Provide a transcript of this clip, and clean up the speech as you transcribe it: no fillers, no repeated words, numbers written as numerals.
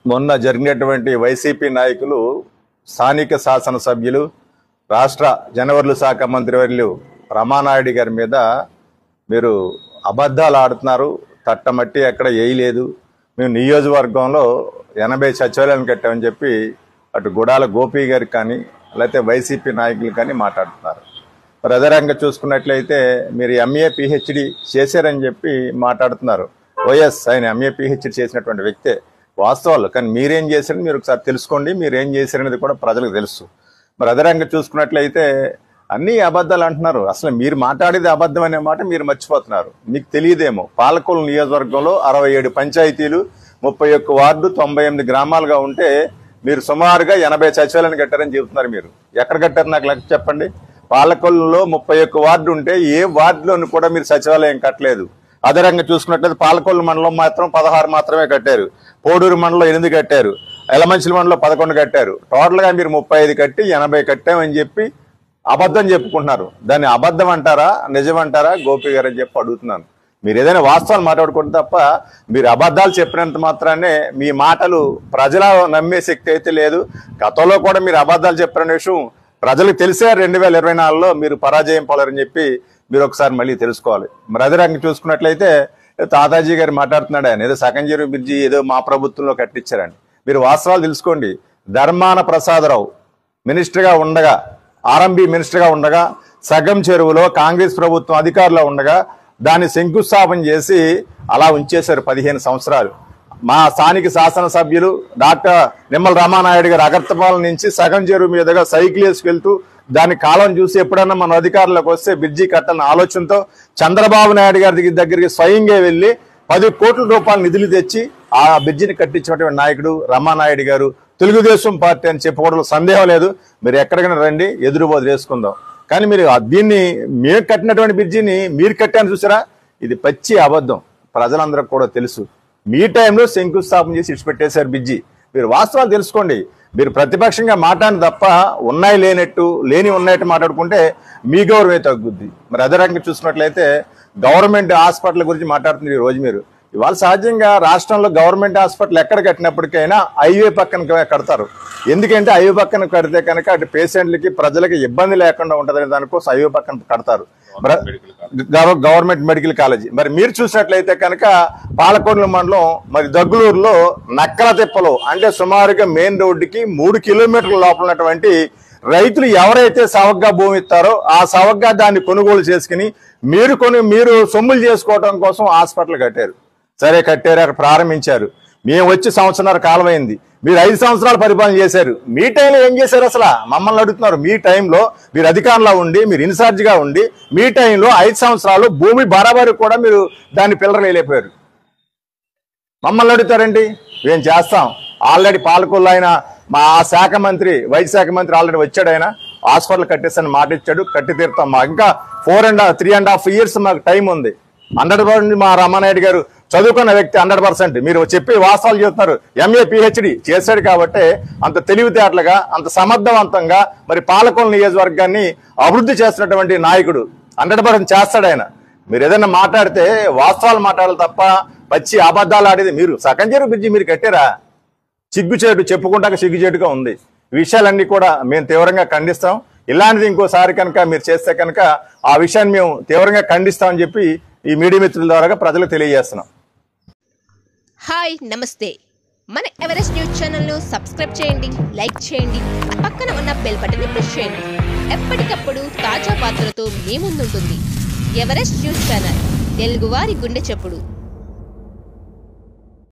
మొన్న జరిగినటువంటి వైసీపీ నాయకులు స్థానిక శాసనసభ్యులు రాష్ట్ర జనవరుల శాఖ మంత్రివర్యులు రమానాయుడు గారి మీద మీరు అబద్ధాలు ఆడుతున్నారు, తట్టమట్టి ఎక్కడ వేయలేదు, మేము నియోజకవర్గంలో 80 సచివాలయాలను కట్టామని చెప్పి అటు గుడాల గోపి గారికి కానీ లేకపోతే వైసీపీ నాయకులు కానీ మాట్లాడుతున్నారు. మరి అదే రంగా చూసుకున్నట్లయితే మీరు ఎంఏ పిహెచ్డి చేశారని చెప్పి మాట్లాడుతున్నారు. వైఎస్ ఆయన ఎంఏ పిహెచ్డి చేసినటువంటి వ్యక్తే వాస్తవాలు. కానీ మీరేం చేశారని మీరు ఒకసారి తెలుసుకోండి, మీరేం చేశారనేది కూడా ప్రజలకు తెలుసు. మరి అదే రంగా చూసుకున్నట్లయితే అన్ని అబద్ధాలు అంటున్నారు. అసలు మీరు మాట్లాడేది అబద్ధం అనే మాట మీరు మర్చిపోతున్నారు. మీకు తెలియదేమో, పాలకొల్లు నియోజకవర్గంలో 67 పంచాయతీలు, 31 వార్డు, 98 గ్రామాలుగా ఉంటే మీరు సుమారుగా 80 సచివాలయాన్ని కట్టారని చెబుతున్నారు. మీరు ఎక్కడ కట్టారు నాకు లెక్క చెప్పండి. పాలకొల్లులో 31 వార్డు ఉంటే ఏ వార్డులోని కూడా మీరు సచివాలయం కట్టలేదు. అదే రంగా చూసుకున్నట్లయితే పాలకొల్లు మండలం మాత్రం 16 మాత్రమే కట్టారు, పోడూరు మండలం 8 కట్టారు, ఎలమంచిలి మండలం 11 కట్టారు. టోటల్గా మీరు 35 కట్టి 80 కట్టామని చెప్పి అబద్ధం చెప్పుకుంటున్నారు. దాన్ని అబద్ధం అంటారా నిజం అంటారా గోపి గారు అని చెప్పి అడుగుతున్నాను. మీరు ఏదైనా వాస్తవాలు మాట్లాడుకుంటే తప్ప మీరు అబద్ధాలు చెప్పినంత మాత్రానే మీ మాటలు ప్రజల నమ్మే శక్తి అయితే లేదు. గతంలో కూడా మీరు అబద్ధాలు చెప్పిన విషయం ప్రజలకు తెలిసే 2024లో మీరు పరాజయం పోలేరని చెప్పి మీరు ఒకసారి మళ్ళీ తెలుసుకోవాలి. మరి అదే రంగం చూసుకున్నట్లయితే తాతాజీ గారు మాట్లాడుతున్నాడు, ఆయన ఏదో సకంజీరు బ్రిడ్జి ఏదో మా ప్రభుత్వంలో కట్టించారని. మీరు వాస్తవాలు తెలుసుకోండి. ధర్మాన ప్రసాదరావు మినిస్టర్గా ఉండగా, ఆర్ఎంబి మినిస్టర్గా ఉండగా, సగం చెరువులో కాంగ్రెస్ ప్రభుత్వం అధికారంలో ఉండగా దాన్ని శంకుస్థాపన చేసి అలా ఉంచేశారు 15 సంవత్సరాలు. మా స్థానిక శాసనసభ్యులు డాక్టర్ నిమ్మల రామానాయుడు గారు అగర్తపాలెం నుంచి సగం చెరువు మీదుగా సైకిల్ వేసుకెళ్తూ దాని కాలం చూసి ఎప్పుడన్నా మన అధికారంలోకి వస్తే బ్రిడ్జి కట్టాలన్న ఆలోచనతో చంద్రబాబు నాయుడు గారి దగ్గరికి స్వయంగా వెళ్లి 10 కోట్ల రూపాయల నిధులు తెచ్చి ఆ బ్రిడ్జిని కట్టించినటువంటి నాయకుడు రమానాయుడు గారు. తెలుగుదేశం పార్టీ అని చెప్పుకోవడంలో సందేహం లేదు. మీరు ఎక్కడికైనా రండి, ఎదురు బదులు వేసుకుందాం. కానీ మీరు దీన్ని మేము కట్టినటువంటి బ్రిడ్జిని మీరు కట్టాను చూసారా, ఇది పచ్చి అబద్ధం. ప్రజలందరికీ కూడా తెలుసు. మీ టైంలో శంకుస్థాపన చేసి ఇచ్చిపెట్టేశారు బ్రిడ్జి. మీరు వాస్తవాలు తెలుసుకోండి. మీరు ప్రతిపక్షంగా మాట్లాడిన తప్ప ఉన్నాయి లేనట్టు, లేని ఉన్నట్టు మాట్లాడుకుంటే మీ గౌరవమే తగ్గుద్ది. మరి అదే రకంగా చూసుకున్నట్లయితే గవర్నమెంట్ హాస్పిటల్ గురించి మాట్లాడుతున్నారు ఈ రోజు మీరు. ఇవాళ సహజంగా రాష్ట్రంలో గవర్నమెంట్ హాస్పిటల్ ఎక్కడ కట్టినప్పటికైనా హైవే పక్కన కడతారు. ఎందుకంటే హైవే పక్కన కడితే కనుక అటు పేషెంట్లకి ప్రజలకి ఇబ్బంది లేకుండా ఉంటుందనే దానికోసం హైవే పక్కన కడతారు, గవర్నమెంట్ మెడికల్ కాలేజీ. మరి మీరు చూసినట్లయితే కనుక పాలకొండ మండలం మరి దగ్గులూరులో నక్కల తిప్పలు అంటే సుమారుగా మెయిన్ రోడ్డుకి 3 కిలోమీటర్ల లోపల ఉన్నటువంటి రైతులు ఎవరైతే సవగ్గా భూమి ఇస్తారో ఆ సవగ్గా దాన్ని కొనుగోలు చేసుకుని మీరు సొమ్ములు చేసుకోవడం కోసం హాస్పిటల్ కట్టారు. సరే కట్టారు, అక్కడ ప్రారంభించారు. మేము వచ్చి 1.5 సంవత్సరాల కాలం అయింది. మీరు 5 సంవత్సరాలు పరిపాలన చేశారు. మీ టైంలో ఏం చేశారు అసలు మమ్మల్ని అడుగుతున్నారు. మీ టైంలో మీరు అధికారంలో ఉండి, మీరు ఇన్ఛార్జిగా ఉండి మీ టైంలో 5 సంవత్సరాలు భూమి బరాబరి కూడా మీరు దాన్ని పిల్లలు వేయలేకపోయారు. మమ్మల్ని అడుగుతారండి, మేము చేస్తాం. ఆల్రెడీ పాలకొల్లు ఆయన మా శాఖ మంత్రి, వైద్య శాఖ మంత్రి ఆల్రెడీ వచ్చాడు. ఆయన హాస్పిటల్ కట్టేస్తాను మాట ఇచ్చాడు, కట్టి తీరుతాం. మా ఇంకా 3.5 years మాకు టైం ఉంది. 100% మా రామానాయుడు గారు చదువుకున్న వ్యక్తి 100%. మీరు చెప్పి వాస్తవాలు చెబుతున్నారు. ఎంఏ పిహెచ్డి చేశాడు కాబట్టి అంత తెలివితేటలుగా, అంత సమర్థవంతంగా మరి పాలకొల్లు నియోజకవర్గాన్ని అభివృద్ధి చేస్తున్నటువంటి నాయకుడు 100% చేస్తాడు ఆయన. మీరు ఏదైనా మాట్లాడితే వాస్తవాలు మాట్లాడాలి తప్ప పచ్చి అబద్ధాలు ఆడేది. మీరు సకంజేరు బ్రిడ్జి మీరు కట్టారా? సిగ్గుచేటు, చెప్పుకుంటాక సిగ్గుచేటుగా ఉంది. ఈ విషయాలన్నీ కూడా మేము తీవ్రంగా ఖండిస్తాం. ఇలాంటిది ఇంకోసారి కనుక మీరు చేస్తే కనుక ఆ విషయాన్ని మేము తీవ్రంగా ఖండిస్తామని చెప్పి ఈ మీడియా మిత్రుల ద్వారా ప్రజలకు తెలియజేస్తున్నాం. హాయ్, నమస్తే. మన ఎవరెస్ట్ న్యూస్ ఛానల్ను సబ్స్క్రైబ్ చేయండి, లైక్ చేయండి, పక్కన ఉన్న బెల్ బటన్ని ప్రెస్ చేయండి. ఎప్పటికప్పుడు తాజా వార్తలతో మీ ముందుంటుంది ఎవరెస్ట్ న్యూస్ ఛానల్, తెలుగువారి గుండె చప్పుడు.